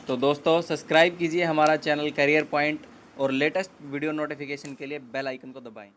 तो दोस्तों सब्सक्राइब कीजिए हमारा चैनल करियर पॉइंट और लेटेस्ट वीडियो नोटिफिकेशन के लिए बेल आइकन को दबाएं।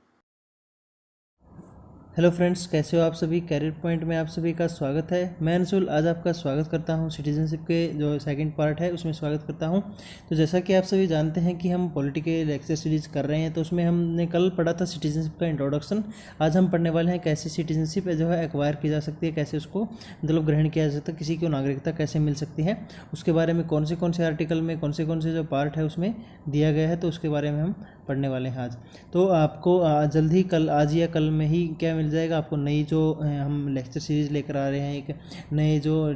हेलो फ्रेंड्स, कैसे हो आप सभी। कैरियर पॉइंट में आप सभी का स्वागत है। मैं अंशुल आज आपका स्वागत करता हूं। सिटीजनशिप के जो सेकंड पार्ट है उसमें स्वागत करता हूं। तो जैसा कि आप सभी जानते हैं कि हम पॉलिटी के लेक्चर सीरीज कर रहे हैं, तो उसमें हमने कल पढ़ा था सिटीजनशिप का इंट्रोडक्शन। आज हम पढ़ने वाले हैं कैसे सिटीजनशिप जो है एक्वायर की जा सकती है, कैसे उसको मतलब ग्रहण किया जा सकता है, किसी को नागरिकता कैसे मिल सकती है, उसके बारे में कौन से आर्टिकल में कौन से जो पार्ट है उसमें दिया गया है, तो उसके बारे में हम पढ़ने वाले हैं आज। तो आपको जल्द ही कल, आज या कल में ही क्या मिल जाएगा आपको, नई जो हम लेक्चर सीरीज़ लेकर आ रहे हैं, एक नए जो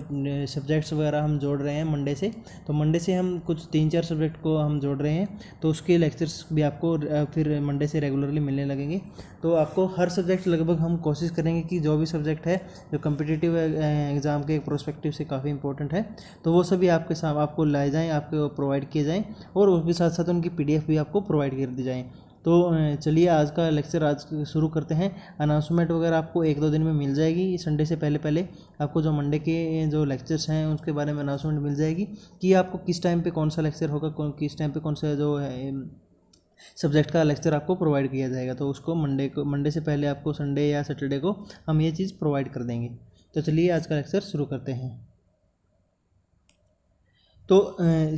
सब्जेक्ट्स वगैरह हम जोड़ रहे हैं मंडे से। तो मंडे से हम कुछ 3-4 सब्जेक्ट को हम जोड़ रहे हैं, तो उसके लेक्चर्स भी आपको फिर मंडे से रेगुलरली मिलने लगेंगे। तो आपको हर सब्जेक्ट लगभग हम कोशिश करेंगे कि जो भी सब्जेक्ट है जो कम्पिटिटिव एग्ज़ाम के प्रोस्पेक्टिव से काफ़ी इंपॉर्टेंट है, तो वो सभी आपके साथ आपको लाए जाएँ, आपको प्रोवाइड किए जाएँ, और उसके साथ साथ उनकी PDF भी आपको प्रोवाइड कर दी जाए। तो चलिए आज का लेक्चर आज शुरू करते हैं। अनाउंसमेंट वगैरह आपको 1-2 दिन में मिल जाएगी। संडे से पहले पहले आपको जो मंडे के जो लेक्चर्स हैं उसके बारे में अनाउंसमेंट मिल जाएगी कि आपको किस टाइम पे कौन सा लेक्चर होगा, किस टाइम पे कौन सा जो है सब्जेक्ट का लेक्चर आपको प्रोवाइड किया जाएगा। तो उसको मंडे से पहले आपको संडे या सैटरडे को हम ये चीज़ प्रोवाइड कर देंगे। तो चलिए आज का लेक्चर शुरू करते हैं। तो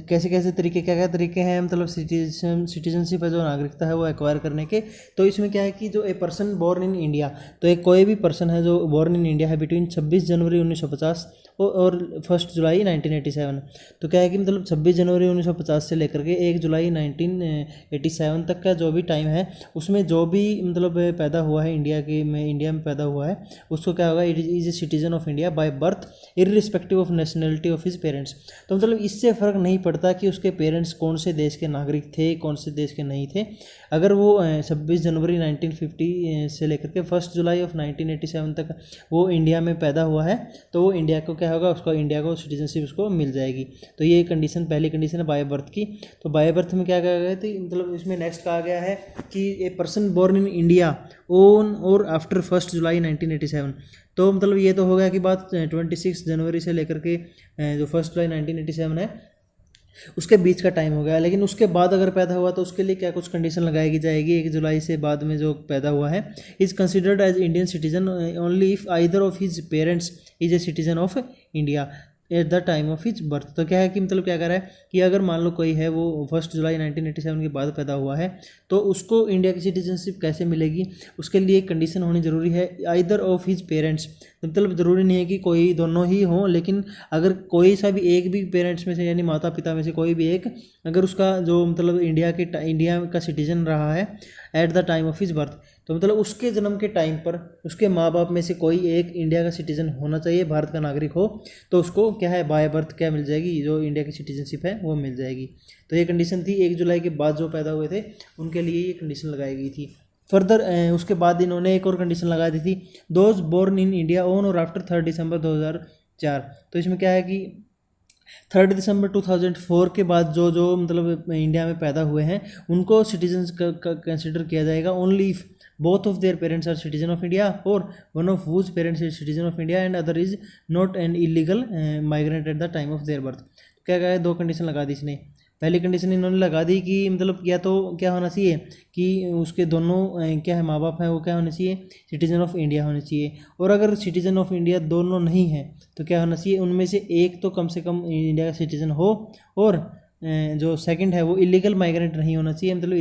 कैसे कैसे तरीके, क्या क्या तरीके हैं मतलब सिटीजनशिप है जो नागरिकता है वो एक्वायर करने के। तो इसमें क्या है कि जो a person born in India, तो एक कोई भी पर्सन है जो बोर्न इन इंडिया है बिटवीन 26 जनवरी 1950 और 1 जुलाई 1987। तो क्या है कि मतलब 26 जनवरी 1950 से लेकर के 1 जुलाई 1987 तक का जो भी टाइम है, उसमें जो भी मतलब पैदा हुआ है इंडिया में पैदा हुआ है, उसको क्या होगा, it is a citizen of India by birth irrespective of nationality of his parents. तो मतलब इससे फ़र्क नहीं पड़ता कि उसके पेरेंट्स कौन से देश के नागरिक थे, कौन से देश के नहीं थे। अगर वो 26 जनवरी 1950 से लेकर के 1 जुलाई ऑफ 1987 तक वो इंडिया में पैदा हुआ है, तो वो इंडिया को क्या होगा, उसको इंडिया को सिटीजनशिप उसको मिल जाएगी। तो ये कंडीशन, पहली कंडीशन है बाय बर्थ की। तो बाय बर्थ में क्या कहा गया है, तो मतलब इसमें नेक्स्ट कहा गया है कि a person born in India on or after 1 July 1987। तो मतलब ये तो हो गया कि बात 26 जनवरी से लेकर के जो 1 जुलाई 1987 है उसके बीच का टाइम हो गया। लेकिन उसके बाद अगर पैदा हुआ तो उसके लिए क्या कुछ कंडीशन लगाई जाएगी। 1 जुलाई से बाद में जो पैदा हुआ है is considered as Indian citizen only if either of his parents is a citizen of India at the time of his birth. तो क्या है कि मतलब क्या कर रहा है कि अगर मान लो कोई है वो 1 जुलाई 1987 के बाद पैदा हुआ है, तो उसको इंडिया की सिटीजनशिप कैसे मिलेगी, उसके लिए कंडीशन होनी ज़रूरी है, आइदर ऑफ हिज पेरेंट्स। मतलब ज़रूरी नहीं है कि कोई दोनों ही हों, लेकिन अगर कोई सा भी एक भी पेरेंट्स में से यानी माता पिता में से कोई भी एक अगर उसका जो मतलब इंडिया का सिटीजन रहा है eight the time of his birth, तो मतलब उसके जन्म के टाइम पर उसके माँ बाप में से कोई एक इंडिया का सिटीजन होना चाहिए, भारत का नागरिक हो, तो उसको क्या है बाय बर्थ क्या मिल जाएगी, जो इंडिया की सिटीजनशिप है वो मिल जाएगी। तो ये कंडीशन थी 1 जुलाई के बाद जो पैदा हुए थे उनके लिए ये कंडीशन लगाई गई थी। फर्दर उसके बाद इन्होंने एक और कंडीशन लगा दी थी, those born in India on or after 3 December 2004। तो इसमें क्या है कि 3 दिसंबर 2004 के बाद जो जो मतलब इंडिया में पैदा हुए हैं उनको सिटीजन कंसिडर किया जाएगा only if both of their parents are citizen of India और one of whose parents is citizen of India and other is not an illegal migrant at the time of their birth. क्या क्या है, 2 condition लगा दी इसने। पहली condition इन्होंने लगा दी कि मतलब या तो क्या होना चाहिए कि उसके दोनों क्या है माँ बाप हैं वो क्या होने चाहिए, सिटीजन ऑफ इंडिया होने चाहिए। और अगर सिटीजन ऑफ इंडिया दोनों नहीं है तो क्या होना चाहिए, उनमें से एक तो कम से कम इंडिया का सिटीजन हो, और जो सेकंड है वो इलीगल माइग्रेंट नहीं होना चाहिए, मतलब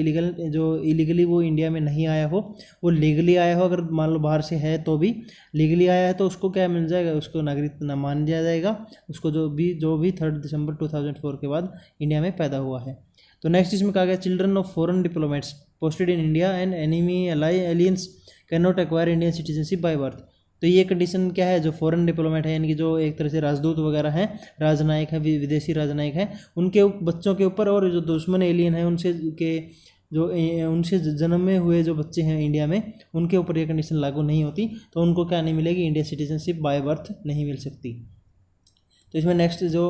इलीगली वो इंडिया में नहीं आया हो, वो लीगली आया हो। अगर मान लो बाहर से है तो भी लीगली आया है तो उसको क्या मिल जाएगा, उसको नागरिक न मान दिया जाएगा, उसको जो भी 3 दिसंबर 2004 के बाद इंडिया में पैदा हुआ है। तो नेक्स्ट इसमें कहा गया children of foreign diplomats posted in India and enemy aliens can not acquire Indian citizenship by birth. तो ये कंडीशन क्या है, जो फॉरेन डिप्लोमेट है यानी कि जो एक तरह से राजदूत वगैरह हैं, राजनयिक है, विदेशी राजनयिक हैं, उनके बच्चों के ऊपर, और जो दुश्मन एलियन है उनसे जन्मे हुए जो बच्चे हैं इंडिया में, उनके ऊपर ये कंडीशन लागू नहीं होती, तो उनको क्या नहीं मिलेगी, इंडिया सिटीजनशिप बाय बर्थ नहीं मिल सकती। तो इसमें नेक्स्ट जो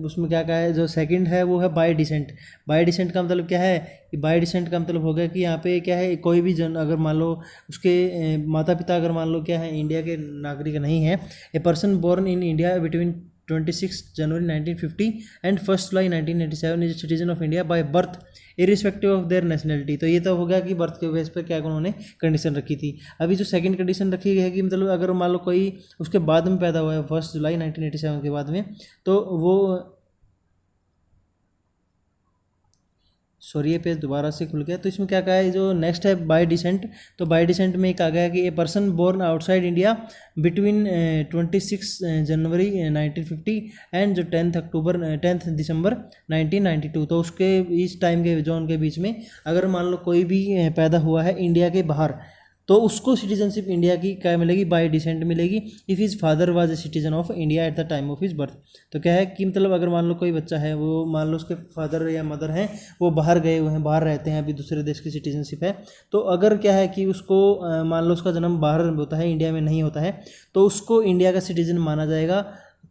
उसमें क्या है, जो सेकंड है वो है बाय डिसेंट। बाय डिसेंट का मतलब क्या है कि बाय डिसेंट का मतलब हो गया कि यहाँ पे क्या है, कोई भी अगर मान लो उसके माता पिता अगर मान लो क्या है इंडिया के नागरिक नहीं है, a person born in India between 26 January 1950 and 1 July 1987 is citizen of India by birth irrespective of their nationality. तो ये तो हो गया कि बर्थ के बेस पर क्या उन्होंने कंडीशन रखी थी। अभी जो सेकंड कंडीशन रखी गई है कि मतलब अगर मान लो कोई उसके बाद में पैदा हुआ है 1 जुलाई 1987 के बाद में, तो वो सॉरी ये पेज दोबारा से खुल गया। तो इसमें क्या कहा है, जो नेक्स्ट है बाय डिसेंट। तो बाय डिसेंट में एक आ गया कि a person born outside India between 26 January 1950 and जो 10 दिसंबर 1992। तो उसके इस टाइम के जोन के बीच में अगर मान लो कोई भी पैदा हुआ है इंडिया के बाहर, तो उसको सिटीजनशिप इंडिया की क्या मिलेगी, बाय डिसेंट मिलेगी if his father was a citizen of India at the time of his birth. तो क्या है कि मतलब अगर मान लो कोई बच्चा है, वो मान लो उसके फादर या मदर हैं वो बाहर गए हुए हैं, बाहर रहते हैं, अभी दूसरे देश की सिटीजनशिप है, तो अगर क्या है कि उसको मान लो उसका जन्म बाहर होता है, इंडिया में नहीं होता है, तो उसको इंडिया का सिटीजन माना जाएगा।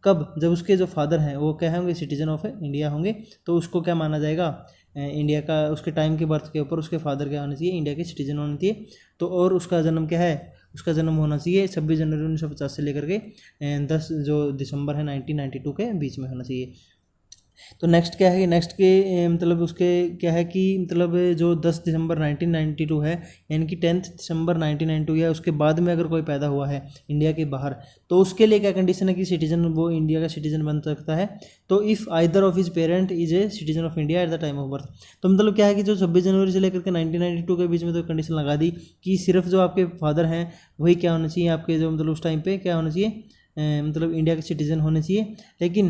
कब? जब उसके जो फादर हैं वो क्या होंगे, सिटीजन ऑफ इंडिया होंगे, तो उसको क्या माना जाएगा, इंडिया का उसके टाइम के बर्थ के ऊपर उसके फादर क्या होना चाहिए, इंडिया के सिटीजन होना चाहिए। तो और उसका जन्म क्या है, उसका जन्म होना चाहिए 26 जनवरी 1950 से लेकर के 10 जो दिसंबर है 1992 के बीच में होना चाहिए। तो नेक्स्ट क्या है, नेक्स्ट के मतलब उसके क्या है कि मतलब जो 10 दिसंबर 1992 है, यानी कि 10 दिसंबर 1992 है, उसके बाद में अगर कोई पैदा हुआ है इंडिया के बाहर, तो उसके लिए क्या कंडीशन है कि सिटीजन वो इंडिया का सिटीजन बन सकता है। तो if either of his parent is a citizen of India at the time of birth. तो मतलब क्या है कि जो 26 जनवरी से लेकर के 1992 के बीच में तो कंडीशन लगा दी कि सिर्फ जो आपके फादर हैं वही क्या होना चाहिए, आपके जो मतलब उस टाइम पे क्या होना चाहिए, मतलब इंडिया के सिटीज़न होने चाहिए। लेकिन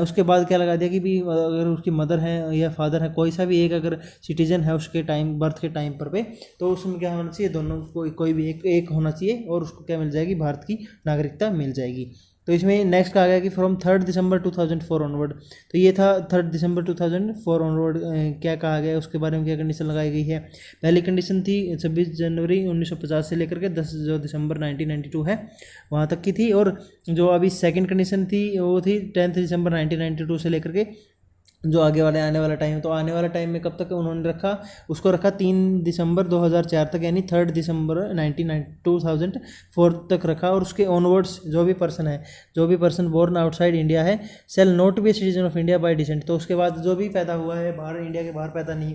उसके बाद क्या लगा दिया कि भी अगर उसकी मदर है या फादर है, कोई सा भी एक अगर सिटीज़न है उसके टाइम बर्थ के टाइम पर पे, तो उसमें क्या होना चाहिए, दोनों कोई भी एक होना चाहिए और उसको क्या मिल जाएगी, भारत की नागरिकता मिल जाएगी। तो इसमें नेक्स्ट कहा गया कि फ्रॉम 3 दिसंबर 2004 ऑनवर्ड। तो ये था 3 दिसंबर 2004 ऑनवर्ड क्या कहा गया, उसके बारे में क्या कंडीशन लगाई गई है। पहली कंडीशन थी 26 जनवरी 1950 से लेकर के 10 जो दिसंबर 1992 है वहाँ तक की थी, और जो अभी सेकंड कंडीशन थी वो थी 10 दिसंबर 1992 से लेकर के जो आगे वाले आने वाला टाइम है। तो आने वाला टाइम में कब तक उन्होंने रखा, उसको रखा 3 दिसंबर 2004 तक, यानी 3 दिसंबर 2004 तक रखा। और उसके ऑनवर्ड्स जो भी पर्सन बोर्न आउटसाइड इंडिया है shall not be citizen of India bye descent. तो उसके बाद जो भी पैदा हुआ है बाहर, इंडिया के बाहर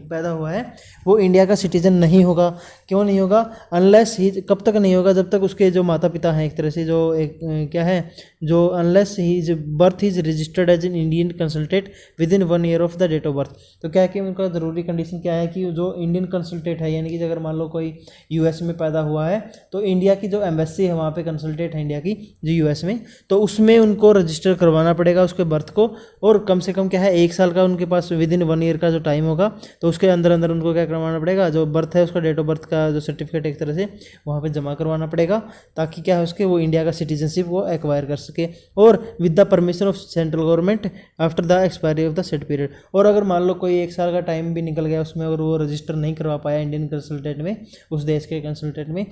पैदा हुआ है, वो इंडिया का सिटीजन नहीं होगा। क्यों नहीं होगा, अनलेस ही, कब तक नहीं होगा, जब तक उसके जो माता पिता हैं एक तरह से जो एक क्या है, जो unless he birth is registered as an Indian consulate within 1 year of the date of birth. तो क्या है कि उनका ज़रूरी कंडीशन क्या है कि जो इंडियन कंसल्टेट है, यानी कि अगर मान लो कोई यूएस में पैदा हुआ है, तो इंडिया की जो एम्बेसी है वहाँ पे कंसल्टेट है इंडिया की जो यूएस में, तो उसमें उनको रजिस्टर करवाना पड़ेगा उसके बर्थ को। और कम से कम क्या है 1 साल का उनके पास विद इन 1 ईयर का जो टाइम होगा, तो उसके अंदर उनको क्या करवाना पड़ेगा, जो बर्थ है उसका डेट ऑफ बर्थ का जो सर्टिफिकेट एक तरह से वहाँ पर जमा करवाना पड़ेगा, ताकि क्या है उसके वो इंडिया का सिटीजनशिप वो एक्वायर कर सके, और with the permission of central government after the expiry of the set period. और अगर मान लो कोई 1 साल का टाइम भी निकल गया उसमें, अगर वो रजिस्टर नहीं करवा पाया इंडियन कंसल्टेंट में, उस देश के कंसल्टेंट में,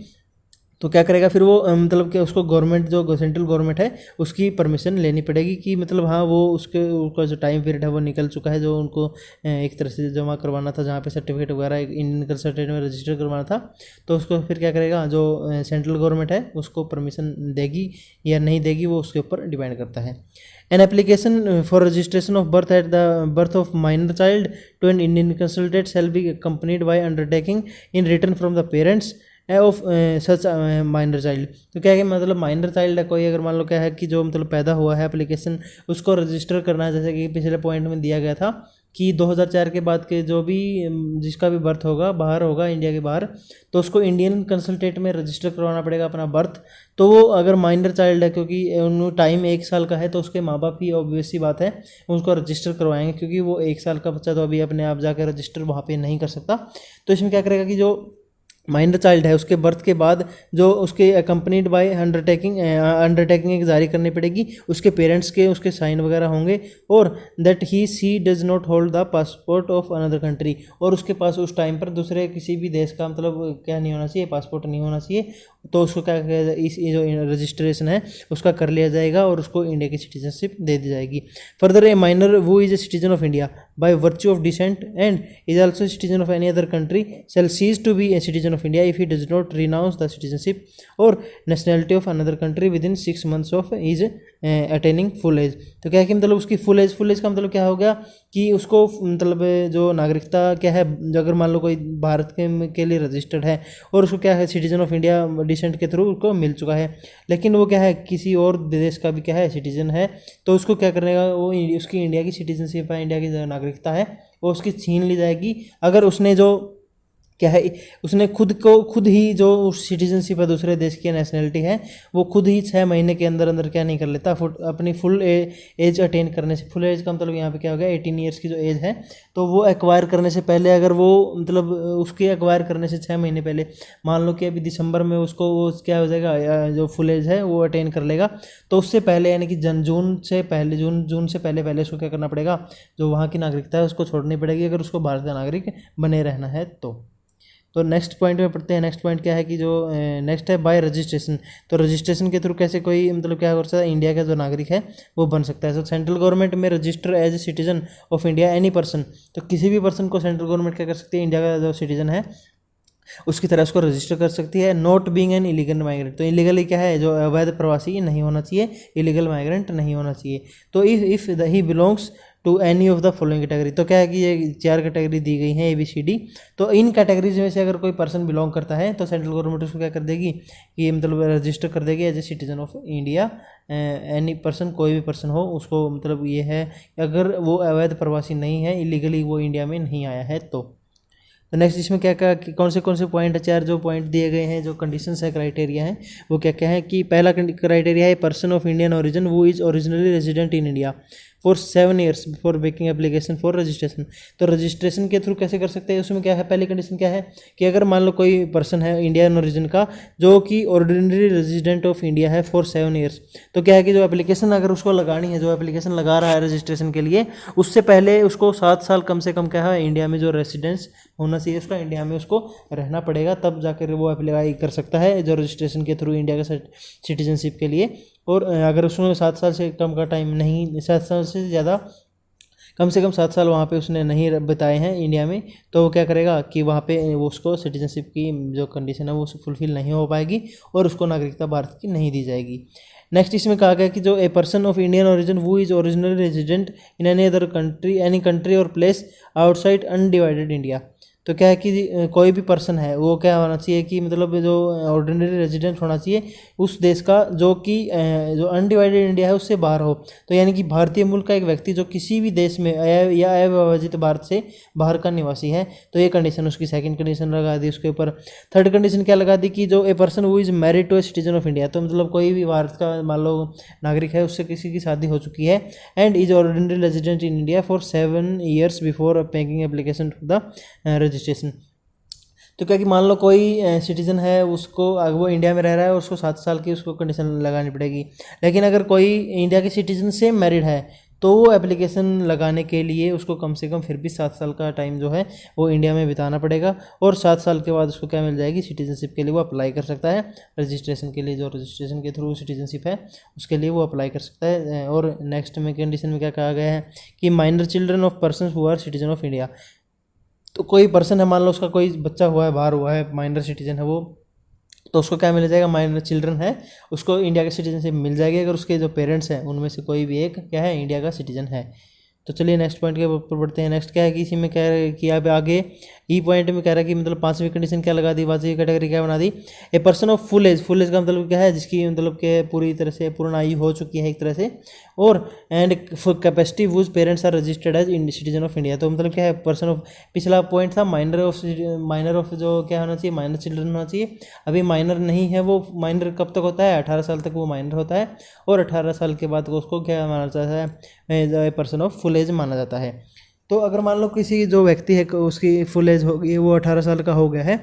तो क्या करेगा फिर वो मतलब कि उसको गवर्नमेंट जो सेंट्रल गवर्नमेंट है उसकी परमिशन लेनी पड़ेगी कि मतलब हाँ वो उसका जो टाइम पीरियड है वो निकल चुका है, जो उनको एक तरह से जमा करवाना था, जहाँ पे सर्टिफिकेट वगैरह इंडियन कंसल्टेंट में रजिस्टर करवाना था। तो उसको फिर क्या करेगा, जो सेंट्रल गवर्नमेंट है उसको परमिशन देगी या नहीं देगी, वो उसके ऊपर डिपेंड करता है। An application for registration of birth at the birth of minor child to an Indian consulate shall be accompanied by undertaking in written from the parents of such minor child. तो क्या है कि मतलब minor child है कोई, अगर मान लो क्या है कि जो मतलब पैदा हुआ है, एप्लीकेशन उसको रजिस्टर करना है, जैसे कि पिछले पॉइंट में दिया गया था कि 2004 के बाद के जो भी जिसका भी बर्थ होगा बाहर होगा इंडिया के बाहर, तो उसको इंडियन कंसल्टेट में रजिस्टर करवाना पड़ेगा अपना बर्थ। तो वो अगर माइनर चाइल्ड है, क्योंकि उन टाइम 1 साल का है, तो उसके माँ बाप ही ऑब्वियस सी बात है उसको रजिस्टर करवाएंगे, क्योंकि वो 1 साल का बच्चा तो अभी अपने आप जाकर रजिस्टर वहाँ पर नहीं कर सकता। तो इसमें क्या करेगा कि जो माइनर चाइल्ड है उसके बर्थ के बाद जो उसके अकम्पनीड बाय अंडरटेकिंग एक जारी करनी पड़ेगी, उसके पेरेंट्स के उसके साइन वगैरह होंगे, और that he she does not hold the passport of another country, और उसके पास उस टाइम पर दूसरे किसी भी देश का मतलब क्या नहीं होना चाहिए, पासपोर्ट नहीं होना चाहिए। तो उसको क्या इस जो रजिस्ट्रेशन है उसका कर लिया जाएगा और उसको इंडिया की सिटीजनशिप दे दी जाएगी। Further a minor who is a citizen of India by virtue of descent and is also citizen of any other country shall cease to be a citizen citizen of India if he does not renounce the citizenship और nationality of another country within 6 months of is attaining full age. तो क्या है कि मतलब उसकी full age का मतलब क्या हो गया कि उसको मतलब जो नागरिकता क्या है, जो अगर मान लो कोई भारत के लिए रजिस्टर्ड है और उसको क्या है सिटीजन ऑफ इंडिया डिसेंट के थ्रू उसको मिल चुका है, लेकिन वो क्या है किसी और देश का भी क्या है सिटीजन है, तो उसको क्या करेगा, वो उसकी इंडिया की सिटीजनशिप है, इंडिया की जो नागरिकता है वो उसकी छीन ली जाएगी अगर उसने जो क्या है उसने खुद ही जो सिटीजनशिप है दूसरे देश की नेशनैलिटी है वो खुद ही 6 महीने के अंदर अंदर क्या नहीं कर लेता, अपनी फुल एज अटेन करने से। फुल एज का मतलब यहाँ पे क्या हो गया 18 ईयर्स की जो एज है, तो वो एक्वायर करने से पहले अगर वो मतलब उसके एक्वायर करने से 6 महीने पहले, मान लो कि अभी दिसंबर में उसको वो क्या हो जाएगा जो फुल एज है वो अटेन कर लेगा, तो उससे पहले यानी कि जून से पहले उसको क्या करना पड़ेगा, जो वहाँ की नागरिकता है उसको छोड़नी पड़ेगी अगर उसको भारत का नागरिक बने रहना है तो नेक्स्ट पॉइंट में पढ़ते हैं। नेक्स्ट पॉइंट क्या है कि जो नेक्स्ट है बाय रजिस्ट्रेशन। तो रजिस्ट्रेशन के थ्रू कैसे कोई मतलब क्या कर सकता है, इंडिया का जो नागरिक है वो बन सकता है। तो सेंट्रल गवर्नमेंट में register as a citizen of India any person, तो किसी भी पर्सन को सेंट्रल गवर्नमेंट क्या कर सकती है, इंडिया का जो सिटीजन है उसकी तरह उसको रजिस्टर कर सकती है। Not being an illegal migrant, तो इलीगली क्या है जो अवैध प्रवासी नहीं होना चाहिए, इलीगल माइग्रेंट नहीं होना चाहिए। तो if he belongs to any of the following category, तो क्या है कि ये 4 कैटेगरी दी गई हैं ABCD, तो इन कैटेगरीज में से अगर कोई पर्सन बिलोंग करता है तो सेंट्रल गवर्नमेंट उसको क्या कर देगी कि मतलब रजिस्टर कर देगी as a citizen of India. Any person, कोई भी पर्सन हो उसको मतलब ये है अगर वो अवैध प्रवासी नहीं है, इलीगली वो इंडिया में नहीं आया है तो नेक्स्ट इसमें क्या क्या कौन से पॉइंट है, 4 जो पॉइंट दिए गए हैं जो कंडीशंस है, क्राइटेरिया है, वो क्या क्या है कि पहला क्राइटेरिया है पर्सन ऑफ इंडियन ओरिजिन वो is originally resident in India for 7 years before making application for registration. तो रजिस्ट्रेशन के थ्रू कैसे कर सकते हैं, उसमें क्या है पहली कंडीशन क्या है कि अगर मान लो कोई पर्सन है इंडियन ओरिजिन का जो कि ऑर्डिनरी रेजिडेंट ऑफ इंडिया है फॉर 7 years, तो क्या है कि जो एप्लीकेशन अगर उसको लगानी है, जो एप्लीकेशन लगा रहा है रजिस्ट्रेशन के लिए, उससे पहले उसको 7 साल कम से कम क्या है इंडिया में जो रेसिडेंस होना चाहिए उसका, इंडिया में उसको रहना पड़ेगा, तब जाकर वो अप्लाई कर सकता है जो रजिस्ट्रेशन के थ्रू इंडिया का सिटीजनशिप के लिए। और अगर उसमें 7 साल से कम का टाइम नहीं, 7 साल से ज़्यादा कम से कम 7 साल वहाँ पे उसने नहीं बिताए हैं इंडिया में, तो वो क्या करेगा कि वहाँ पे वो उसको सिटीजनशिप की जो कंडीशन है वो फुलफिल नहीं हो पाएगी और उसको नागरिकता भारत की नहीं दी जाएगी। नेक्स्ट इसमें कहा गया कि जो a person of Indian origin वो is originally resident in any other country, any country or place outside undivided India. तो क्या है कि कोई भी पर्सन है वो क्या होना चाहिए कि मतलब जो ऑर्डिनरी रेजिडेंट होना चाहिए उस देश का जो कि जो अनडिवाइडेड इंडिया है उससे बाहर हो। तो यानी कि भारतीय मूल का एक व्यक्ति जो किसी भी देश में या अविभाजित भारत से बाहर का निवासी है, तो ये कंडीशन उसकी सेकंड कंडीशन लगा दी उसके ऊपर। थर्ड कंडीशन क्या लगा दी कि जो ए पर्सन वो is married to a citizen of India, तो मतलब कोई भी भारत का मान लो नागरिक है उससे किसी की शादी हो चुकी है and is ordinary resident in India for 7 years before making application to the registration. तो क्या कि मान लो कोई सिटीज़न है उसको वो इंडिया में रह रहा है और उसको 7 साल की उसको कंडीशन लगानी पड़ेगी, लेकिन अगर कोई इंडिया के सिटीजन से मैरिड है तो वो एप्लीकेशन लगाने के लिए उसको कम से कम फिर भी 7 साल का टाइम जो है वो इंडिया में बिताना पड़ेगा और 7 साल के बाद उसको क्या मिल जाएगी, सिटीजनशिप के लिए वो अप्लाई कर सकता है। रजिस्ट्रेशन के लिए जो रजिस्ट्रेशन के थ्रू सिटीजनशिप है उसके लिए वो अप्लाई कर सकता है। और नेक्स्ट में कंडीशन में क्या कहा गया है कि minor children of person who are citizen of India, तो कोई पर्सन है मान लो उसका कोई बच्चा हुआ है बाहर हुआ है माइनर सिटीजन है वो, तो उसको क्या मिल जाएगा, माइनर चिल्ड्रन है उसको इंडिया के सिटीजनशिप मिल जाएगी अगर उसके जो पेरेंट्स हैं उनमें से कोई भी एक क्या है इंडिया का सिटीजन है। तो चलिए नेक्स्ट पॉइंट के ऊपर बढ़ते हैं। नेक्स्ट क्या है कि इसी में कह रहे कि आप आगे ई पॉइंट में कह रहा है कि मतलब 5वीं कंडीशन क्या लगा दी, 5वीं कैटेगरी क्या बना दी, a person of full age का मतलब क्या है जिसकी मतलब के पूरी तरह से पूर्ण आयु हो चुकी है एक तरह से, और and capacity whose parents are registered as citizen of India. तो मतलब क्या है पर्सन ऑफ, पिछला पॉइंट था माइनर ऑफ जो क्या होना चाहिए, माइनर चिल्ड्रन होना चाहिए, अभी माइनर नहीं है वो, माइनर कब तक होता है 18 साल तक वो माइनर होता है और 18 साल के बाद उसको क्या माना जाता है, पर्सन ऑफ फुल एज माना जाता है। तो अगर मान लो किसी जो व्यक्ति है उसकी फुल एज हो गई, वो 18 साल का हो गया है,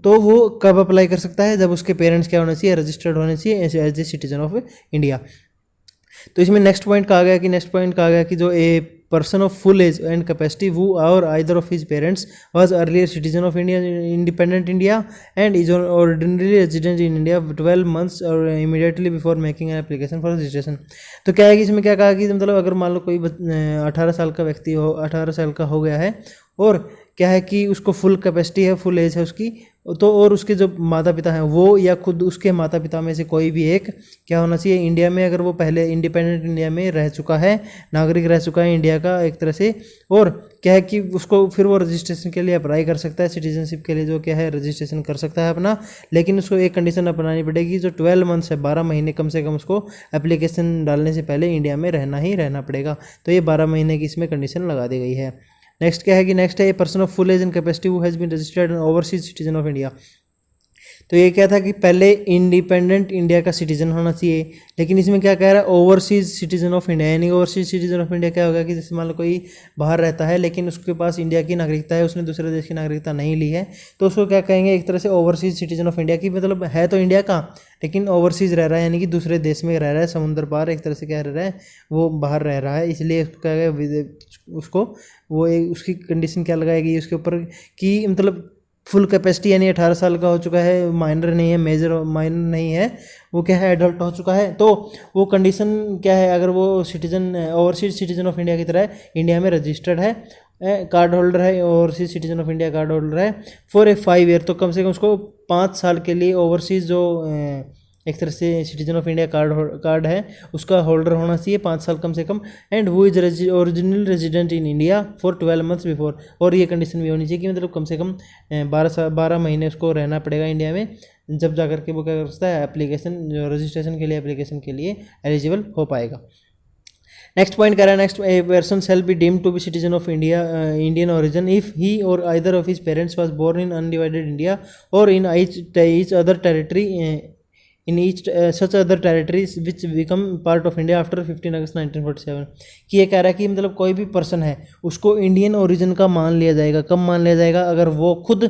तो वो कब अप्लाई कर सकता है, जब उसके पेरेंट्स क्या होना चाहिए, रजिस्टर्ड होने चाहिए as a citizen of India. तो इसमें नेक्स्ट पॉइंट कहा गया कि जो a person of full age and capacity वो और either of his parents was earlier citizen of India independent India and is ordinary resident in India 12 months और immediately before making an application for registration. तो क्या है कि इसमें क्या कहा कि मतलब अगर मान लो कोई 18 साल का व्यक्ति हो, 18 साल का हो गया है और क्या है कि उसको फुल कैपेसिटी है, फुल एज है उसकी, तो और उसके जो माता पिता हैं वो या खुद उसके माता पिता में से कोई भी एक क्या होना चाहिए इंडिया में, अगर वो पहले इंडिपेंडेंट इंडिया में रह चुका है, नागरिक रह चुका है इंडिया का एक तरह से, और क्या है कि उसको फिर वो रजिस्ट्रेशन के लिए अप्लाई कर सकता है, सिटीजनशिप के लिए जो क्या है रजिस्ट्रेशन कर सकता है अपना। लेकिन उसको एक कंडीशन अपनानी पड़ेगी, जो 12 मंथ्स है, 12 महीने कम से कम उसको एप्लीकेशन डालने से पहले इंडिया में रहना ही रहना पड़ेगा। तो ये 12 महीने की इसमें कंडीशन लगा दी गई है। नेक्स्ट क्या है कि नेक्स्ट है a person of full age and capacity who has been registered an overseas citizen of India. तो ये क्या था कि पहले इंडिपेंडेंट इंडिया का सिटीजन होना चाहिए, लेकिन इसमें क्या कह रहा है ओवरसीज सिटीजन ऑफ इंडिया। यानी ओवरसीज सिटीजन ऑफ इंडिया क्या होगा कि जैसे मान लो कोई बाहर रहता है लेकिन उसके पास इंडिया की नागरिकता है, उसने दूसरे देश की नागरिकता नहीं ली है, तो उसको क्या कहेंगे एक तरह से ओवरसीज सिटीजन ऑफ इंडिया की, मतलब है तो इंडिया का लेकिन ओवरसीज रह रहा है, यानी कि दूसरे देश में रह रहा है, समुद्र पार एक तरह से क्या रह रहा है वो बाहर रह रहा है, इसलिए क्या उसको वो उसकी कंडीशन क्या लगाएगी उसके ऊपर कि मतलब फुल कैपेसिटी यानी 18 साल का हो चुका है, माइनर नहीं है, मेजर माइनर नहीं है, वो क्या है एडल्ट हो चुका है। तो वो कंडीशन क्या है, अगर वो citizen overseas citizen of India की तरह इंडिया में रजिस्टर्ड है, कार्ड होल्डर है, overseas citizen of India card holder है फॉर ए 5 ईयर, तो कम से कम उसको 5 साल के लिए ओवरसीज जो एक तरह से सिटीजन ऑफ इंडिया कार्ड है उसका होल्डर होना चाहिए 5 साल कम से कम, एंड वो is original resident in India for 12 months before. और ये कंडीशन भी होनी चाहिए कि मतलब कम से कम 12 महीने उसको रहना पड़ेगा इंडिया में, जब जा करके वो क्या कर सकता है एप्लीकेशन रजिस्ट्रेशन के लिए एप्लीकेशन के लिए एलिजिबल हो पाएगा। नेक्स्ट पॉइंट कह रहा है next a person shall be deemed to be citizen of India Indian origin if he or either of his parents was born in undivided India or in each other territory in each such other territories which become part of India after 15 August 1947। कि ये कह रहा है कि मतलब कोई भी person है उसको इंडियन ओरिजिन का मान लिया जाएगा। कब मान लिया जाएगा, अगर वो खुद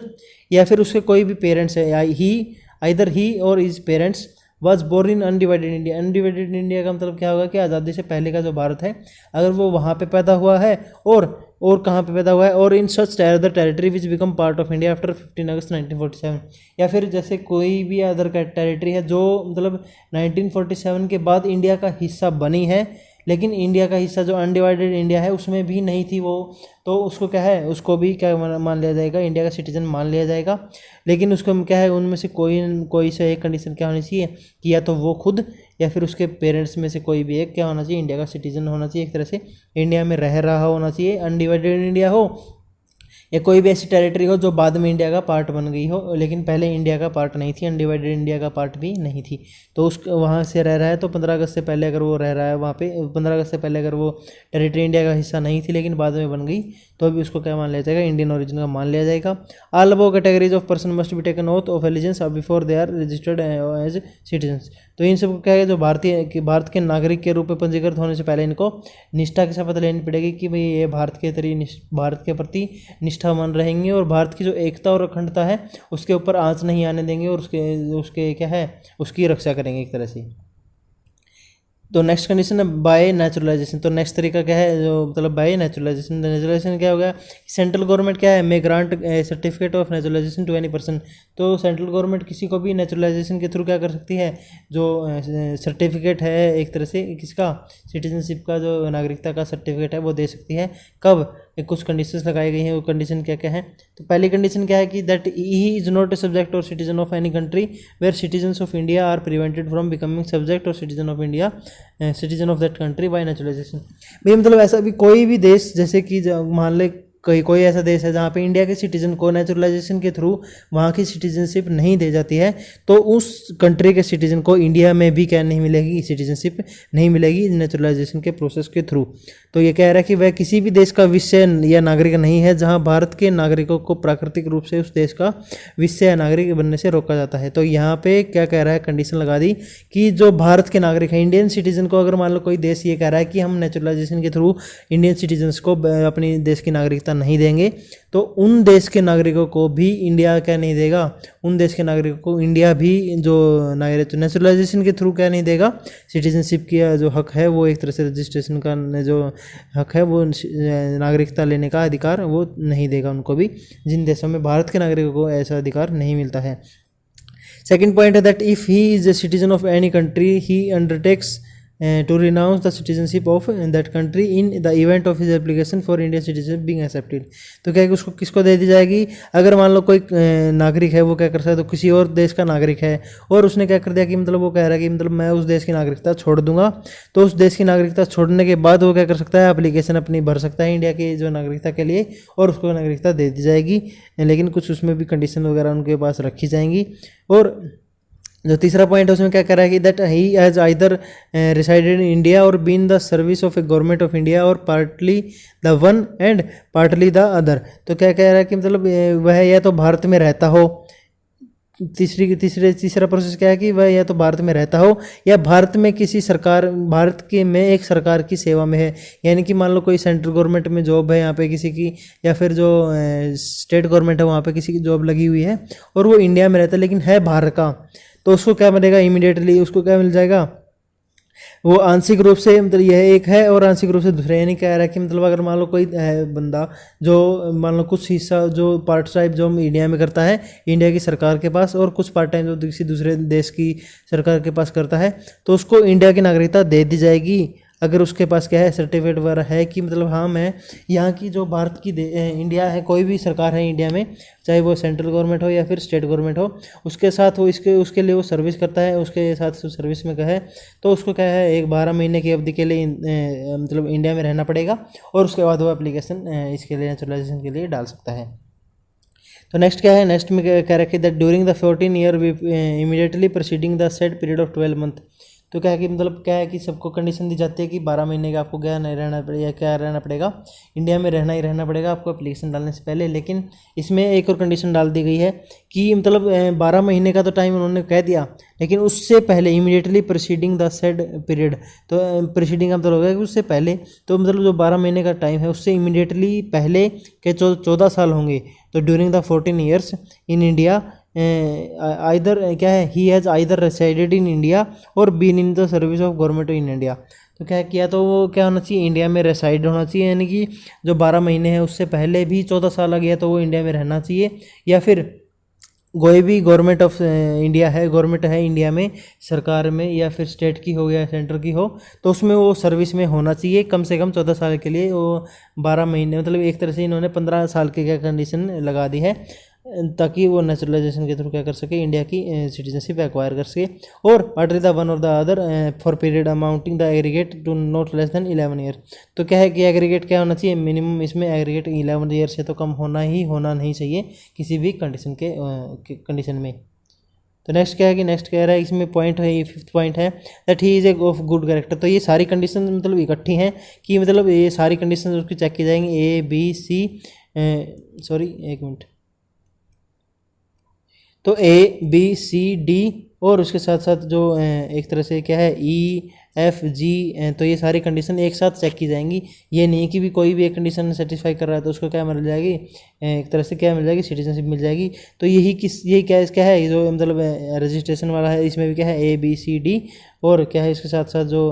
या फिर उसके कोई भी पेरेंट्स है, ही either he or his parents was born in undivided India. Undivided India का मतलब क्या होगा कि आज़ादी से पहले का जो भारत है, अगर वो वहाँ पे पैदा हुआ है और कहाँ पे पैदा हुआ है, or in such other territory which become part of India after 15 August 1947। या फिर जैसे कोई भी अदर टेरिटरी है जो मतलब 1947 के बाद इंडिया का हिस्सा बनी है, लेकिन इंडिया का हिस्सा जो अनडिवाइडेड इंडिया है उसमें भी नहीं थी वो, तो उसको क्या है उसको भी क्या मान लिया जाएगा, इंडिया का सिटीजन मान लिया जाएगा। लेकिन उसको क्या है उनमें से कोई से एक कंडीशन क्या होनी चाहिए कि या तो वो खुद या फिर उसके पेरेंट्स में से कोई भी एक क्या होना चाहिए इंडिया का सिटीजन होना चाहिए, एक तरह से इंडिया में रह रहा होना चाहिए, अनडिवाइडेड इंडिया हो या कोई भी ऐसी टेरिटरी हो जो बाद में इंडिया का पार्ट बन गई हो, लेकिन पहले इंडिया का पार्ट नहीं थी, अनडिवाइडेड इंडिया का पार्ट भी नहीं थी। तो उस वहाँ से रह रहा है, तो 15 अगस्त से पहले अगर वो रह रहा है वहाँ पे, 15 अगस्त से पहले अगर वो टेरिटरी इंडिया का हिस्सा नहीं थी लेकिन बाद में बन गई, तो भी उसको क्या मान लिया जाएगा, इंडियन ओरिजिन का मान लिया जाएगा। All above categories of person must be taken oath of allegiance before they are registered as citizens. तो इन सब क्या है जो भारत के नागरिक के रूप में पंजीकृत होने से पहले इनको निष्ठा की शपथ लेनी पड़ेगी कि भाई ये भारत के प्रति निष्ठा मान रहेंगे और भारत की जो एकता और अखंडता है उसके ऊपर आंच नहीं आने देंगे और उसके क्या है उसकी रक्षा करेंगे एक तरह से। तो नेक्स्ट कंडीशन है बाय नेचुरलाइजेशन। तो नेक्स्ट तरीका क्या है जो मतलब बाय नेचुरलाइजेशन। नेचुरलाइजेशन क्या होगा, सेंट्रल गवर्नमेंट क्या है may grant certificate of naturalisation to any person. तो सेंट्रल गवर्नमेंट किसी को भी नेचुरलाइजेशन के थ्रू क्या कर सकती है, जो सर्टिफिकेट है एक तरह से किसका, सिटीजनशिप का, जो नागरिकता का सर्टिफिकेट है वो दे सकती है। कब, कुछ कंडीशंस लगाई गई हैं, वो कंडीशन क्या क्या है। तो पहली कंडीशन क्या है कि that he is not a subject or citizen of any country where citizens of India are prevented from becoming subject or citizen of India citizen of that country by naturalisation. भाई मतलब ऐसा भी कोई भी देश, जैसे कि मान ले कोई ऐसा देश है जहाँ पे इंडिया के सिटीजन को नेचुरलाइजेशन के थ्रू वहाँ की सिटीजनशिप नहीं दी जाती है, तो उस कंट्री के सिटीजन को इंडिया में भी क्या नहीं मिलेगी, सिटीजनशिप नहीं मिलेगी नेचुरलाइजेशन के प्रोसेस के थ्रू। तो ये कह रहा है कि वह किसी भी देश का विषय या नागरिक नहीं है जहाँ भारत के नागरिकों को प्राकृतिक रूप से उस देश का विषय या नागरिक बनने से रोका जाता है। तो यहाँ पे क्या कह रहा है, कंडीशन लगा दी कि जो भारत के नागरिक हैं, इंडियन सिटीजन को अगर मान लो कोई देश ये कह रहा है कि हम नेचुरलाइजेशन के थ्रू इंडियन सिटीजन्स को अपनी देश की नागरिकता नहीं देंगे, तो उन देश के नागरिकों को भी इंडिया क्या नहीं देगा, उन देश के नागरिकों को इंडिया भी जो नेचुरलाइजेशन के थ्रू क्या नहीं देगा, सिटीजनशिप की जो हक है वो एक तरह से रजिस्ट्रेशन का जो हक है वो नागरिकता लेने का अधिकार वो नहीं देगा उनको भी, जिन देशों में भारत के नागरिकों को ऐसा अधिकार नहीं मिलता है। Second point is that if he is a citizen of any country he undertakes to renounce the citizenship of that country in the event of his application for Indian citizenship being accepted. तो क्या है कि उसको किसको दे दी जाएगी, अगर मान लो कोई नागरिक है वो क्या कर सकता है, तो किसी और देश का नागरिक है और उसने क्या कर दिया कि मतलब वो कह रहा है कि मतलब मैं उस देश की नागरिकता छोड़ दूंगा, तो उस देश की नागरिकता छोड़ने के बाद वो क्या कर सकता है, एप्लीकेशन अपनी भर सकता है इंडिया की जो नागरिकता के लिए और उसको नागरिकता दे दी जाएगी। लेकिन कुछ उसमें भी कंडीशन वगैरह उनके पास रखी जाएंगी। और जो तीसरा पॉइंट है उसमें क्या कह रहा है कि that he has either resided in India or been the service of a government of India or partly the one and partly the other. तो क्या कह रहा है कि मतलब वह या तो भारत में रहता हो, तीसरा प्रोसेस क्या है कि वह या तो भारत में रहता हो या भारत में किसी सरकार, भारत के में एक सरकार की सेवा में है, यानी कि मान लो कोई सेंट्रल गवर्नमेंट में जॉब है यहाँ पे किसी की, या फिर जो स्टेट गवर्नमेंट है वहाँ पे किसी की जॉब लगी हुई है और वो इंडिया में रहता है लेकिन है बाहर का, तो उसको क्या मिलेगा, इमीडिएटली उसको क्या मिल जाएगा, वो आंशिक रूप से मतलब यह एक है और आंशिक रूप से दूसरा, यानी क्या रहा है कि मतलब अगर मान लो कोई बंदा जो मान लो कुछ हिस्सा जो पार्ट टाइम जो इंडिया में करता है इंडिया की सरकार के पास और कुछ पार्ट टाइम जो किसी दूसरे देश की सरकार के पास करता है, तो उसको इंडिया की नागरिकता दे दी जाएगी अगर उसके पास क्या है, सर्टिफिकेट वगैरह है कि मतलब हाँ मैं यहाँ की जो भारत की इंडिया है, कोई भी सरकार है इंडिया में, चाहे वो सेंट्रल गवर्नमेंट हो या फिर स्टेट गवर्नमेंट हो, उसके साथ वो उसके लिए वो सर्विस करता है, उसके साथ सर्विस में क्या है तो उसको क्या है एक 12 महीने की अवधि के लिए मतलब इंडिया में रहना पड़ेगा और उसके बाद वो एप्लीकेशन इसके लिए नेचुरलाइजेशन के लिए डाल सकता है। तो नेक्स्ट क्या है, नेक्स्ट में कह रखा है that during the 14 year immediately proceeding the set period of 12 month. तो क्या है कि मतलब क्या है कि सबको कंडीशन दी जाती है कि 12 महीने का आपको क्या नहीं रहना पड़ेगा, क्या रहना पड़ेगा, इंडिया में रहना ही रहना पड़ेगा आपको एप्लीकेशन डालने से पहले। लेकिन इसमें एक और कंडीशन डाल दी गई है कि मतलब 12 महीने का तो टाइम उन्होंने कह दिया, लेकिन उससे पहले immediately proceeding the said period, तो प्रोसीडिंग का मतलब होगा कि उससे पहले, तो मतलब जो 12 महीने का टाइम है उससे इमीडिएटली पहले के 14 साल होंगे। तो during the 14 years in India either क्या है, he has either resided in India or been in the service of government in India. तो क्या किया, तो वो क्या होना चाहिए, इंडिया में रेसाइड होना चाहिए, यानी कि जो 12 महीने हैं उससे पहले भी 14 साल आ गया तो वो इंडिया में रहना चाहिए, या फिर कोई भी गवर्नमेंट ऑफ इंडिया है, गवर्नमेंट है इंडिया में सरकार में, या फिर स्टेट की हो या सेंटर की हो, तो उसमें वो सर्विस में होना चाहिए कम से कम 14 साल के लिए। वो 12 महीने मतलब एक तरह से इन्होंने 15 साल की क्या कंडीशन लगा दी है ताकि वो नेचुरलाइजेशन के थ्रू क्या कर सके, इंडिया की सिटीजनशिप एक्वायर कर सके। और पार्टली द वन और the other for period amounting the aggregate to not less than 11 year. तो क्या है कि एग्रीगेट क्या होना चाहिए, मिनिमम इसमें एग्रीगेट 11 ईयर से तो कम होना नहीं चाहिए किसी भी कंडीशन के कंडीशन में। तो नेक्स्ट क्या है कि नेक्स्ट कह रहा है इसमें पॉइंट है, ये 5th point is that he is a of good character. तो ये सारी कंडीशन मतलब इकट्ठी हैं कि मतलब ये सारी कंडीशन उसकी चेक की जाएंगी, ए बी सी, सॉरी एक मिनट, तो ए बी सी डी और उसके साथ साथ जो एक तरह से क्या है ई एफ जी, तो ये सारी कंडीशन एक साथ चेक की जाएंगी। ये नहीं कि भी कोई भी एक कंडीशन सेटिस्फाई कर रहा है तो उसको क्या मिल जाएगी, एक तरह से क्या मिल जाएगी, सिटीजनशिप मिल जाएगी। तो यही क्या है जो मतलब रजिस्ट्रेशन वाला है, इसमें भी क्या है ए बी सी डी और क्या है इसके साथ साथ जो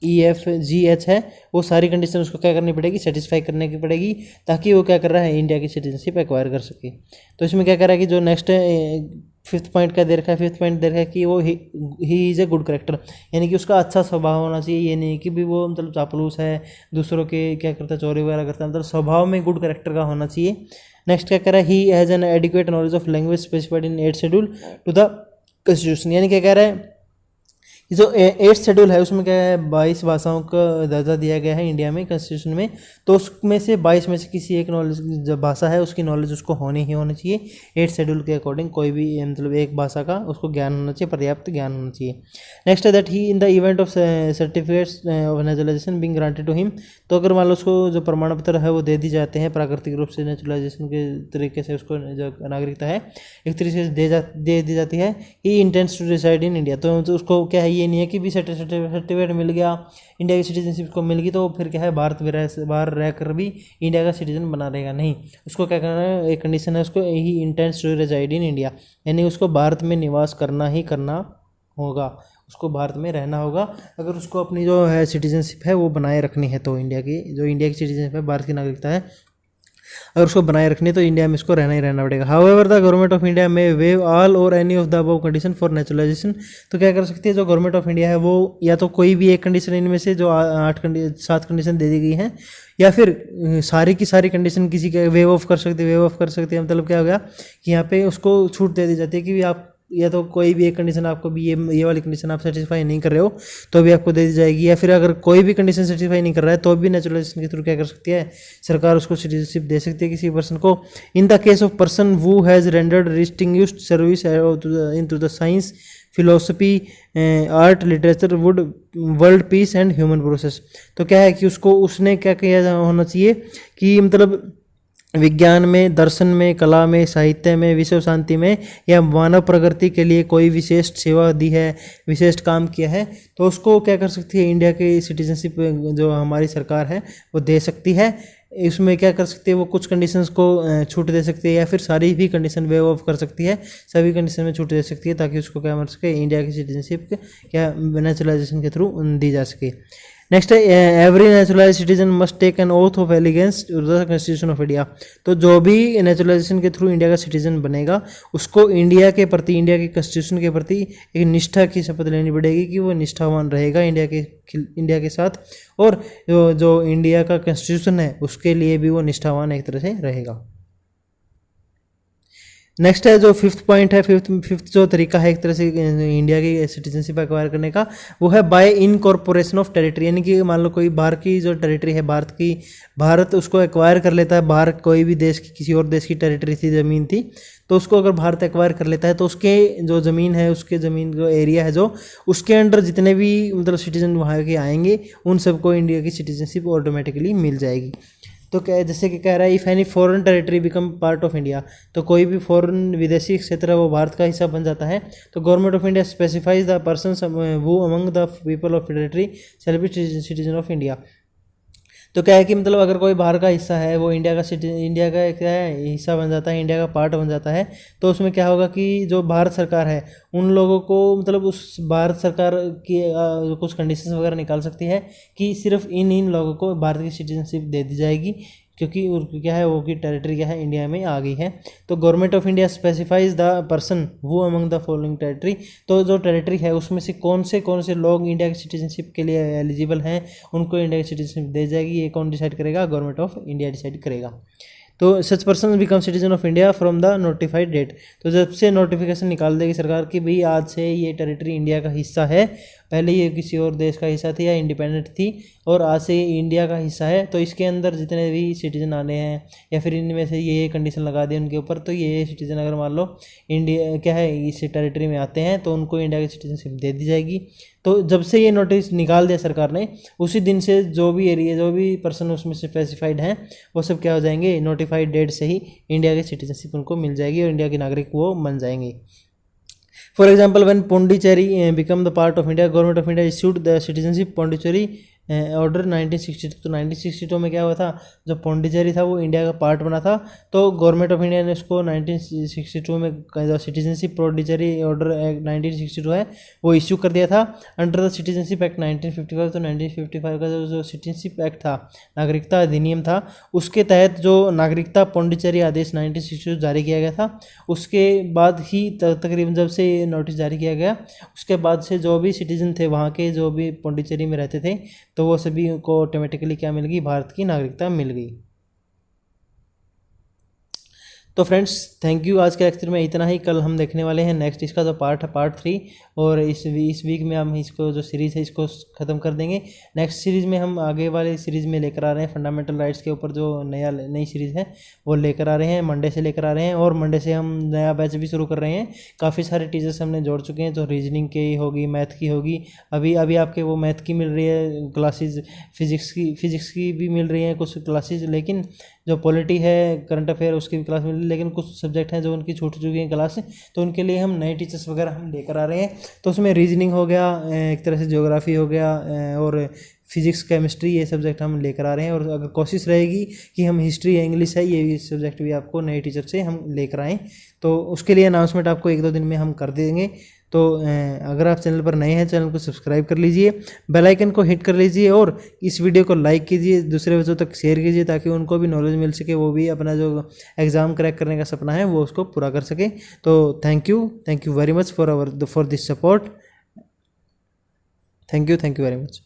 ई एफ जी एच है, वो सारी कंडीशन उसको क्या करनी पड़ेगी, सेटिस्फाई करने की पड़ेगी ताकि वो क्या कर रहा है, इंडिया की सिटीजनशिप एक्वायर कर सके। तो इसमें क्या कर रहा है कि जो नेक्स्ट 5th पॉइंट क्या दे रखा है, 5th पॉइंट दे रखा है कि वो he is a good character, यानी कि उसका अच्छा स्वभाव होना चाहिए। ये नहीं कि भी वो मतलब चापलूस है, दूसरों के क्या करता है, चोरी वगैरह करता है, मतलब स्वभाव में गुड करेक्टर का होना चाहिए। नेक्स्ट क्या कर रहा है, he has an adequate knowledge of language specified in 8th schedule to the constitution, यानी क्या कह रहा है जो 8th शेड्यूल है उसमें क्या है 22 भाषाओं का दर्जा दिया गया है इंडिया में कॉन्स्टिट्यूशन में, तो उसमें से 22 में से किसी एक नॉलेज जो भाषा है उसकी नॉलेज उसको होनी चाहिए। 8th शेड्यूल के अकॉर्डिंग कोई भी मतलब एक भाषा का उसको ज्ञान होना चाहिए, पर्याप्त ज्ञान होना चाहिए। Next is that he in the event of certificates of naturalisation being granted to him, तो अगर मान लो उसको जो प्रमाण पत्र है वो दे दी जाते हैं प्राकृतिक रूप से नेचुरलाइजेशन के तरीके से, उसको जो नागरिकता है एक तरीके से दे दी जाती है, he intends to reside in India. तो उसको क्या है, ये नहीं है कि भी सर्टिफिकेट मिल गया, इंडिया की सिटीजनशिप को मिल गई तो फिर क्या है बाहर रहकर भी इंडिया का सिटीजन बना रहेगा, नहीं। उसको क्या करना है, एक कंडीशन है उसको, he intends to reside in India, यानी उसको भारत में निवास करना होगा, उसको भारत में रहना होगा अगर उसको अपनी जो है सिटीजनशिप है वो बनाए रखनी है। तो इंडिया की सिटीजनशिप है, भारत की नागरिकता है, अगर उसको बनाए रखनी है तो इंडिया में इसको रहना ही रहना पड़ेगा। However the government of India में वेव ऑल और any of the above condition for naturalisation. तो क्या कर सकती है जो गवर्नमेंट ऑफ इंडिया है वो या तो कोई भी एक कंडीशन इनमें से जो 7 कंडीशन दे दी गई हैं, या फिर सारी की सारी कंडीशन किसी के वेव ऑफ कर सकती है। वेव ऑफ कर सकती है मतलब क्या हो गया कि यहाँ पे उसको छूट दे दी जाती है कि आप या तो कोई भी एक कंडीशन आपको भी ये वाली कंडीशन आप सेटिस्फाई नहीं कर रहे हो तो भी आपको दे दी जाएगी, या फिर अगर कोई भी कंडीशन सेटिस्फाई नहीं कर रहा है तो भी नेचुरलाइजेशन के थ्रू क्या कर सकती है सरकार उसको सिटीजनशिप दे सकती है किसी पर्सन को। In the case of person who has rendered distinguished service in to the science, philosophy, art, literature, wood, world peace and human process. तो क्या है कि उसको उसने क्या किया होना चाहिए कि मतलब विज्ञान में, दर्शन में, कला में, साहित्य में, विश्व शांति में या मानव प्रगति के लिए कोई विशेष सेवा दी है, विशेष काम किया है, तो उसको क्या कर सकती है इंडिया की सिटीजनशिप जो हमारी सरकार है वो दे सकती है। इसमें क्या कर सकती है वो कुछ कंडीशंस को छूट दे सकती है या फिर सारी भी कंडीशन वेव ऑफ कर सकती है, सभी कंडीशन में छूट दे सकती है ताकि उसको क्या मिल सके इंडिया की सिटीजनशिप क्या नेचुरलाइजेशन के थ्रू दी जा सके। Next is every naturalise citizen must take an oath of allegiance to the constitution of India. तो जो भी नेचुरलाइजेशन के थ्रू इंडिया का सिटीजन बनेगा उसको इंडिया के प्रति, इंडिया के कॉन्स्टिट्यूशन के प्रति एक निष्ठा की शपथ लेनी पड़ेगी कि वो निष्ठावान रहेगा इंडिया के साथ, और जो इंडिया का कॉन्स्टिट्यूशन है उसके लिए भी वो निष्ठावान एक तरह से रहेगा। नेक्स्ट है जो 5th पॉइंट है, फिफ्थ जो तरीका है एक तरह से इंडिया की सिटीजनशिप एक्वायर करने का, वो है बाय इनकॉर्पोरेशन ऑफ टेरिटरी। यानी कि मान लो कोई बाहर की जो टेरिटरी है भारत उसको एक्वायर कर लेता है, बाहर कोई भी देश की किसी और देश की टेरिटरी थी, ज़मीन थी, तो उसको अगर भारत एक्वायर कर लेता है तो उसके जो ज़मीन है, उसके ज़मीन जो एरिया है जो उसके अंडर जितने भी मतलब सिटीजन वहाँ के आएंगे उन सबको इंडिया की सिटीजनशिप ऑटोमेटिकली मिल जाएगी। तो क्या जैसे कि कह रहा है if any foreign territory become part of India, तो कोई भी फॉरेन विदेशी क्षेत्र है वो भारत का हिस्सा बन जाता है, तो government of India specifies the person वो among the people of territory shall be citizen of India. तो क्या है कि मतलब अगर कोई बाहर का हिस्सा है वो इंडिया का क्या है हिस्सा बन जाता है, इंडिया का पार्ट बन जाता है, तो उसमें क्या होगा कि जो भारत सरकार है उन लोगों को मतलब उस भारत सरकार की कुछ कंडीशंस वगैरह निकाल सकती है कि सिर्फ इन लोगों को भारत की सिटीजनशिप दे दी जाएगी क्योंकि क्या है वो की टेरिटरी क्या है इंडिया में आ गई है। तो government of India specifies the person वो अमंग द फॉलोइंग टेरिटरी। तो जो टेरिटरी है उसमें से कौन से लोग इंडिया की सिटीजनशिप के लिए एलिजिबल हैं उनको इंडिया की सिटीजनशिप दे जाएगी। ये कौन डिसाइड करेगा? गवर्नमेंट ऑफ इंडिया डिसाइड करेगा। तो such person become citizen of India from the notified date. तो जब से नोटिफिकेशन निकाल देगी सरकार कि भाई आज से ये टेरिटरी इंडिया का हिस्सा है, पहले ये किसी और देश का हिस्सा थी या इंडिपेंडेंट थी और आज से ये इंडिया का हिस्सा है, तो इसके अंदर जितने भी सिटीजन आने हैं या फिर इनमें से ये कंडीशन लगा दी उनके ऊपर, तो ये सिटीजन अगर मान लो इंडिया क्या है इस टेरिटरी में आते हैं तो उनको इंडिया की सिटीजनशिप दे दी जाएगी। तो जब से ये नोटिस निकाल दिया सरकार ने उसी दिन से जो भी एरिया जो भी पर्सन उसमें स्पेसिफाइड हैं वो सब क्या हो जाएंगे नोटिफाइड डेट से ही इंडिया की सिटीजनशिप उनको मिल जाएगी और इंडिया के नागरिक वो बन जाएंगे। For example, when Pondicherry become the part of India, government of India issued the citizenship Pondicherry order 1962। तो 1962 में क्या हुआ था, जब पौंडीचेरी था वो इंडिया का पार्ट बना था, तो गवर्नमेंट ऑफ इंडिया ने उसको 1962 में जो सिटीजनशिप पौंडीचेरी ऑर्डर 1962 है वो इश्यू कर दिया था अंडर द सिटीजनशिप एक्ट 1955। तो 1955 का जो सिटीजनशिप एक्ट था, नागरिकता अधिनियम था, उसके तहत जो नागरिकता पौंडीचेरी आदेश 1962 जारी किया गया था, उसके बाद ही तकरीबन जब से नोटिस जारी किया गया उसके बाद से जो भी सिटीजन थे वहाँ के जो भी पौंडीचेरी में रहते थे तो वो सभी को ऑटोमेटिकली क्या मिल गई, भारत की नागरिकता मिल गई। तो फ्रेंड्स थैंक यू, आज के लेक्चर में इतना ही। कल हम देखने वाले हैं नेक्स्ट इसका जो पार्ट है पार्ट 3, और इस वीक में हम इसको जो सीरीज़ है इसको ख़त्म कर देंगे। नेक्स्ट सीरीज़ में हम आगे वाले सीरीज़ में लेकर आ रहे हैं फंडामेंटल राइट्स के ऊपर जो नई सीरीज़ है वो लेकर आ रहे हैं, मंडे से लेकर आ रहे हैं, और मंडे से हम नया बैच भी शुरू कर रहे हैं। काफ़ी सारे टीचर्स हमने जोड़ चुके हैं, जो रीजनिंग की होगी, मैथ की होगी, अभी आपके वो मैथ की मिल रही है क्लासेज, फिजिक्स की भी मिल रही है कुछ क्लासेज, लेकिन जो पॉलिटी है करंट अफेयर उसकी भी क्लास मिल रही है, लेकिन कुछ सब्जेक्ट हैं जो उनकी छूट चुकी हैं क्लास, तो उनके लिए हम नए टीचर्स वगैरह हम लेकर आ रहे हैं। तो उसमें रीजनिंग हो गया, एक तरह से ज्योग्राफी हो गया, और फिजिक्स केमिस्ट्री ये सब्जेक्ट हम लेकर आ रहे हैं, और अगर कोशिश रहेगी कि हम हिस्ट्री या इंग्लिश है ये सब्जेक्ट भी आपको नए टीचर से हम लेकर आएँ, तो उसके लिए अनाउंसमेंट आपको 1-2 दिन में हम कर देंगे। तो अगर आप चैनल पर नए हैं चैनल को सब्सक्राइब कर लीजिए, बेल आइकन को हिट कर लीजिए और इस वीडियो को लाइक कीजिए, दूसरे बच्चों तक शेयर कीजिए ताकि उनको भी नॉलेज मिल सके, वो भी अपना जो एग्ज़ाम क्रैक करने का सपना है वो उसको पूरा कर सके। तो thank you very much for this support. Thank you very much.